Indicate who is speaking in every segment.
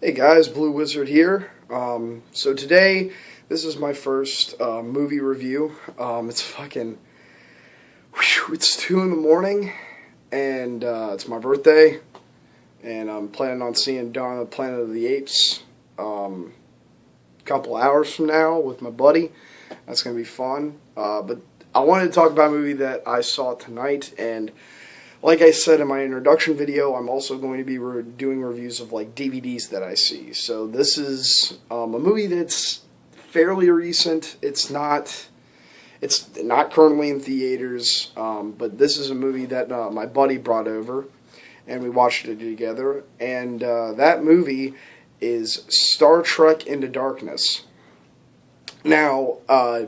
Speaker 1: Hey guys, Blue Wizard here. So today, this is my first movie review. It's 2 in the morning, and it's my birthday, and I'm planning on seeing Dawn of the Planet of the Apes a couple hours from now with my buddy. That's going to be fun. But I wanted to talk about a movie that I saw tonight, and like I said in my introduction video, I'm also going to be doing reviews of like DVDs that I see. So this is a movie that's fairly recent. It's not currently in theaters, but this is a movie that my buddy brought over, and we watched it together. And that movie is Star Trek Into Darkness. Now, I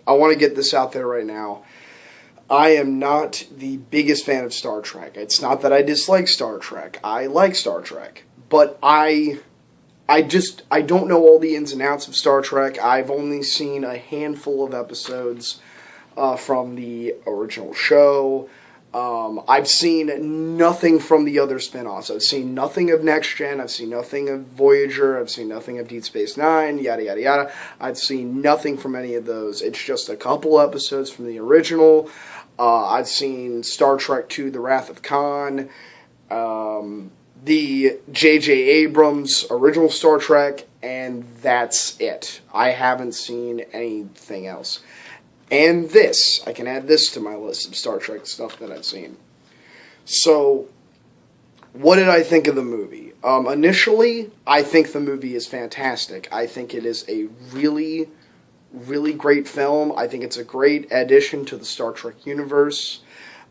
Speaker 1: want to get this out there right now. I am not the biggest fan of Star Trek. It's not that I dislike Star Trek. I like Star Trek. But I don't know all the ins and outs of Star Trek. I've only seen a handful of episodes from the original show. I've seen nothing from the other spin-offs. I've seen nothing of Next Gen. I've seen nothing of Voyager. I've seen nothing of Deep Space Nine, yada, yada, yada. I've seen nothing from any of those. It's just a couple episodes from the original. I've seen Star Trek II, The Wrath of Khan, the J.J. Abrams original Star Trek, and that's it. I haven't seen anything else. And this, I can add this to my list of Star Trek stuff that I've seen. So, what did I think of the movie? Initially, I think the movie is fantastic. I think it is a really, really great film. I think it's a great addition to the Star Trek universe.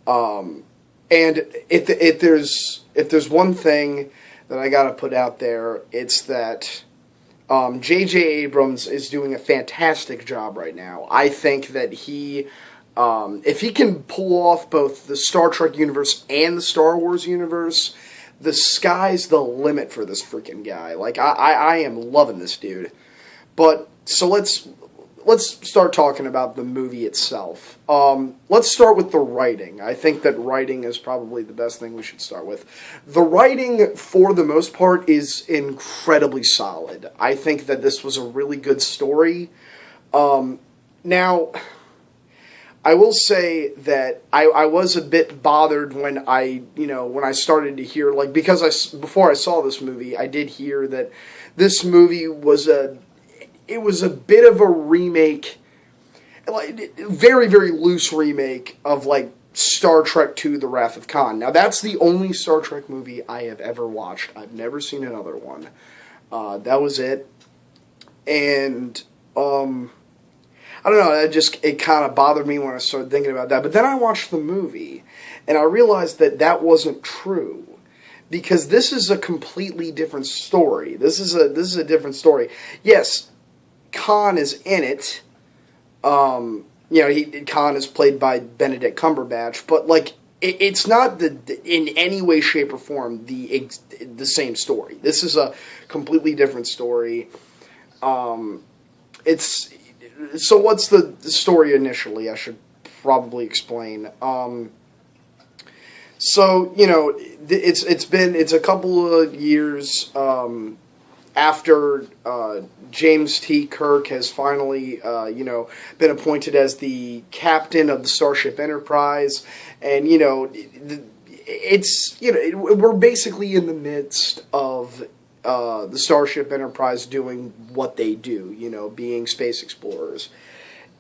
Speaker 1: And if there's one thing that I gotta put out there, it's that J.J. Abrams is doing a fantastic job right now. I think that he, if he can pull off both the Star Trek universe and the Star Wars universe, the sky's the limit for this freaking guy. Like, I am loving this dude. But, so let's start talking about the movie itself. Let's start with the writing. I think that writing is probably the best thing we should start with. The writing, for the most part, is incredibly solid. I think that this was a really good story. Now, I will say that I was a bit bothered when I started to hear, like, because before I saw this movie, I did hear that this movie was a bit of a remake, like very, very loose remake of like Star Trek II: The Wrath of Khan. Now that's the only Star Trek movie I have ever watched. I've never seen another one. That was it. And I don't know, it kind of bothered me when I started thinking about that. But then I watched the movie, and I realized that wasn't true. Because this is a completely different story. This is a different story. Yes, Khan is in it. Khan is played by Benedict Cumberbatch, but like it's not in any way, shape, or form the same story. This is a completely different story. So what's the story initially? I should probably explain. So it's a couple of years after James T. Kirk has finally been appointed as the captain of the Starship Enterprise, and we're basically in the midst of the Starship Enterprise doing what they do, being space explorers,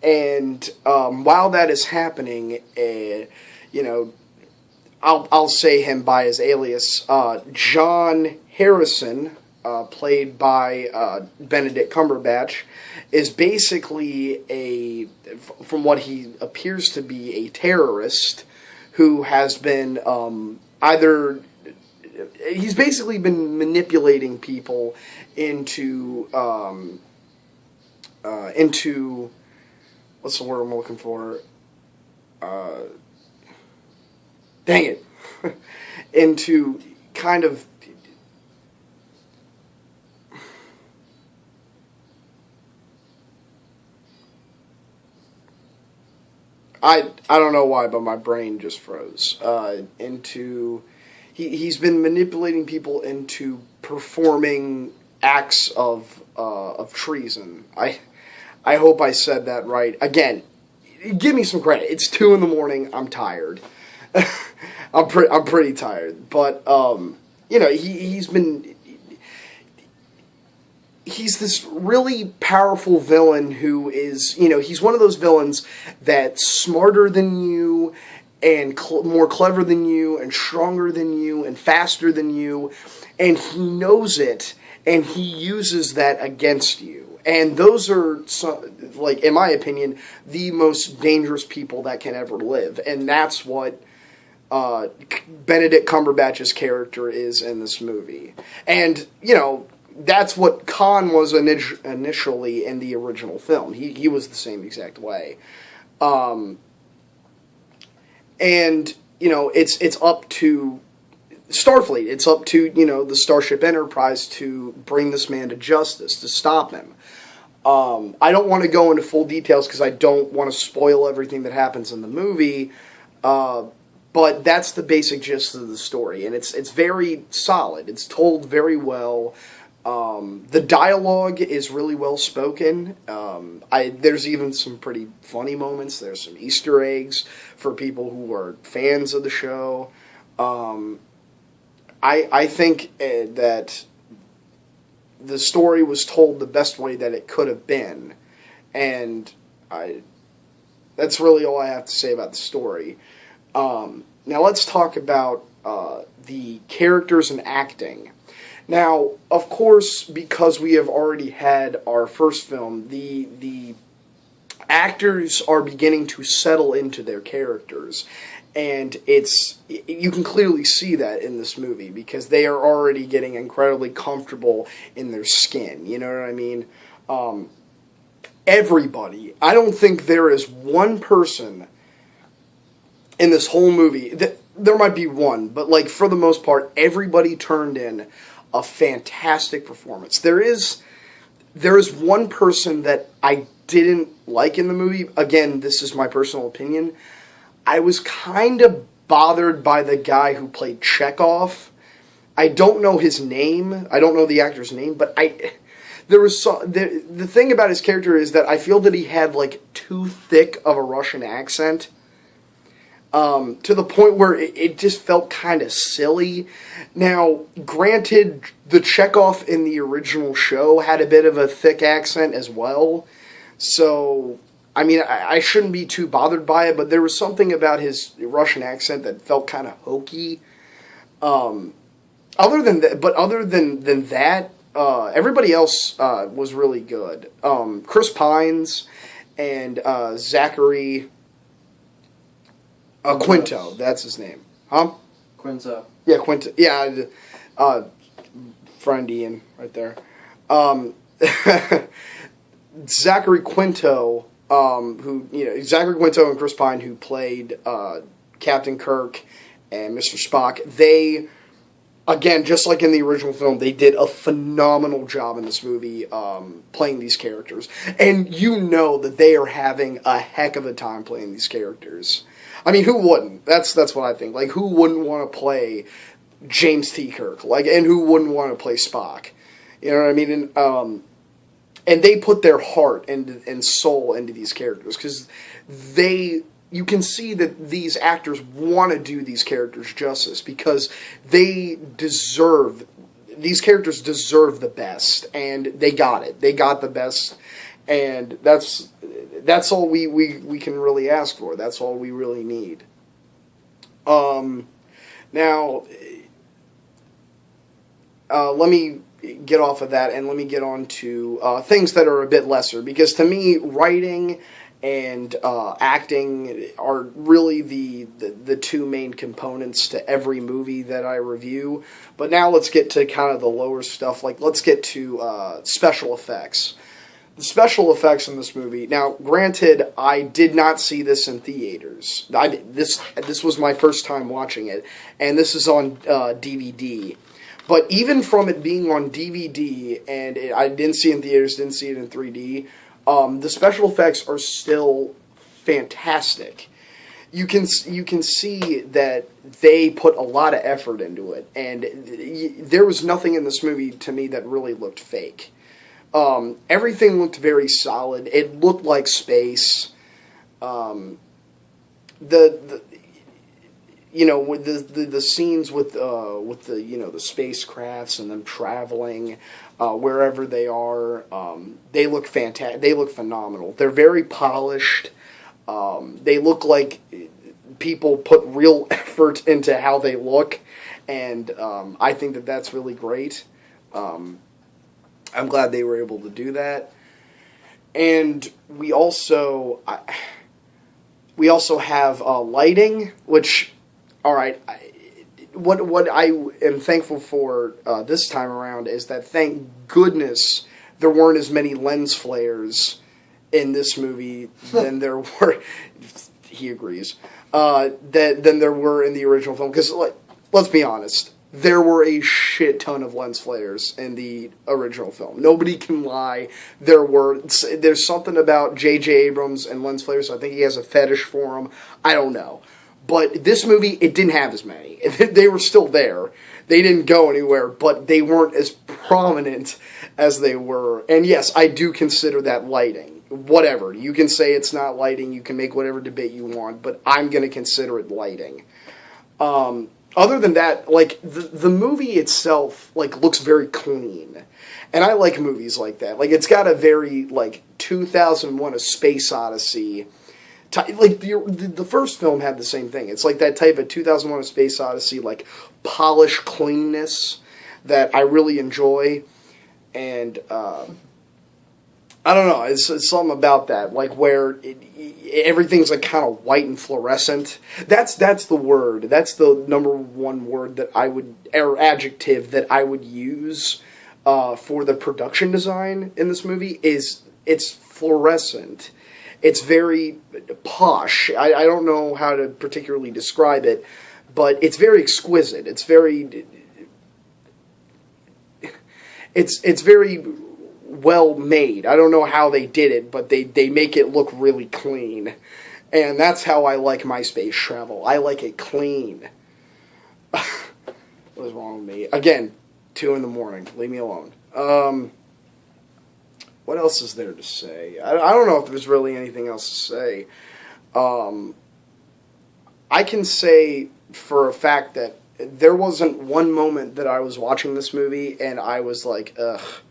Speaker 1: and while that is happening, I'll say him by his alias, John Harrison, played by Benedict Cumberbatch, is basically from what he appears to be, a terrorist who has been he's basically been manipulating people into what's the word I'm looking for? Dang it. Into kind of I don't know why, but my brain just froze. He's been manipulating people into performing acts of treason. I hope I said that right. Again, give me some credit. It's 2 in the morning. I'm tired. I'm pretty tired. But he's this really powerful villain who is, he's one of those villains that's smarter than you and more clever than you and stronger than you and faster than you, and he knows it, and he uses that against you. And those are, in my opinion, the most dangerous people that can ever live. And that's what Benedict Cumberbatch's character is in this movie. And, that's what Khan was initially in the original film. He was the same exact way. And, it's up to Starfleet. It's up to, the Starship Enterprise to bring this man to justice, to stop him. I don't want to go into full details because I don't want to spoil everything that happens in the movie, but that's the basic gist of the story, and it's very solid. It's told very well. The dialogue is really well spoken. There's even some pretty funny moments. There's some Easter eggs for people who are fans of the show. I think that the story was told the best way that it could have been, and that's really all I have to say about the story. Now let's talk about the characters and acting. Now, of course, because we have already had our first film, the actors are beginning to settle into their characters, and you can clearly see that in this movie because they are already getting incredibly comfortable in their skin. You know what I mean? Everybody. I don't think there is one person in this whole movie. There might be one, but for the most part, everybody turned in a fantastic performance. There is one person that I didn't like in the movie. Again, this is my personal opinion. I was kind of bothered by the guy who played Chekhov. I don't know his name. I don't know the actor's name, but the thing about his character is that I feel that he had too thick of a Russian accent. To the point where it just felt kind of silly. Now, granted, the Chekhov in the original show had a bit of a thick accent as well. So, I shouldn't be too bothered by it, but there was something about his Russian accent that felt kind of hokey. Other than that, everybody else was really good. Chris Pines and Zachary Quinto, that's his name. Huh?
Speaker 2: Quinto.
Speaker 1: Yeah, Quinto. Yeah, friend Ian, right there. Zachary Quinto, Zachary Quinto and Chris Pine, who played Captain Kirk and Mr. Spock, they, again, just like in the original film, they did a phenomenal job in this movie playing these characters. And you know that they are having a heck of a time playing these characters. Who wouldn't? That's what I think. Who wouldn't want to play James T. Kirk? And who wouldn't want to play Spock? You know what I mean? And they put their heart and soul into these characters because you can see that these actors want to do these characters justice because these characters deserve the best, and they got it. They got the best, and that's all we can really ask for. That's all we really need. Now, let me get off of that and let me get on to things that are a bit lesser, because to me, writing and acting are really the two main components to every movie that I review. But now let's get to kind of the lower stuff. Let's get to special effects. The special effects in this movie. Now, granted, I did not see this in theaters. This was my first time watching it, and this is on DVD. But even from it being on DVD, and I didn't see it in theaters, didn't see it in 3D, the special effects are still fantastic. you can see that they put a lot of effort into it, and there was nothing in this movie to me that really looked fake. Everything looked very solid. It looked like space. The you know, with the scenes with the, you know, the spacecrafts and them traveling wherever they are, they look fantastic. They look phenomenal. They're very polished. They look like people put real effort into how they look, and I think that that's really great. I'm glad they were able to do that. And we also have lighting, which, all right, what I am thankful for this time around is that, thank goodness, there weren't as many lens flares in this movie than there were. He agrees. Than there were in the original film. Because, let's be honest, there were a shit ton of lens flares in the original film. Nobody can lie. There's something about J.J. Abrams and lens flares. I think he has a fetish for them. I don't know. But this movie, it didn't have as many. They were still there. They didn't go anywhere, but they weren't as prominent as they were. And yes, I do consider that lighting. Whatever. You can say it's not lighting. You can make whatever debate you want, but I'm going to consider it lighting. Other than that, like, the movie itself, like, looks very clean. And I like movies like that. Like, it's got a very, like, 2001: A Space Odyssey. Like, the first film had the same thing. It's like that type of 2001: A Space Odyssey, like, polished cleanness that I really enjoy. And, I don't know, it's something about that, like, where everything's, like, kind of white and fluorescent. That's the word. That's the number one word that I would, or adjective that I would use for the production design in this movie, is it's fluorescent. It's very posh. I don't know how to particularly describe it, but it's very exquisite. It's very... It's very well made. I don't know how they did it, but they make it look really clean. And that's how I like my space travel. I like it clean. What is wrong with me? Again, 2 in the morning. Leave me alone. What else is there to say? I don't know if there's really anything else to say. I can say for a fact that there wasn't one moment that I was watching this movie and I was like, ugh,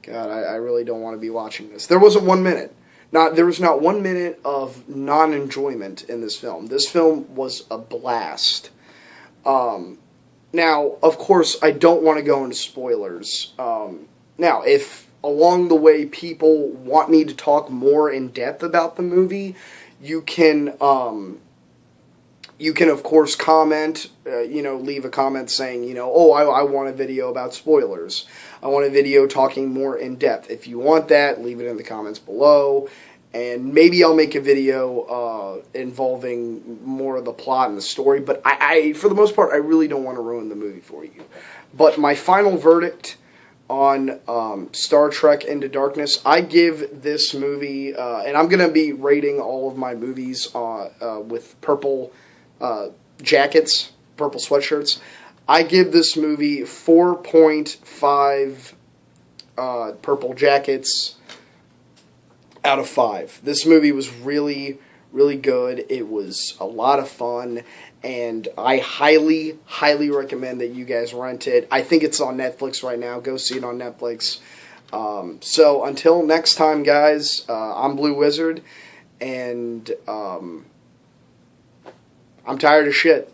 Speaker 1: God, I really don't want to be watching this. There wasn't 1 minute. There was not 1 minute of non-enjoyment in this film. This film was a blast. Now, of course, I don't want to go into spoilers. Now, if along the way people want me to talk more in depth about the movie, you can of course comment, leave a comment saying, oh, I want a video about spoilers. I want a video talking more in depth. If you want that, leave it in the comments below, and maybe I'll make a video involving more of the plot and the story, but I for the most part, I really don't want to ruin the movie for you. But my final verdict on Star Trek Into Darkness, I give this movie, and I'm going to be rating all of my movies with purple jackets, purple sweatshirts. I give this movie 4.5 purple jackets out of 5. This movie was really, really good. It was a lot of fun, and I highly, highly recommend that you guys rent it. I think it's on Netflix right now. Go see it on Netflix. So until next time, guys, I'm Blue Wizard, and I'm tired of shit.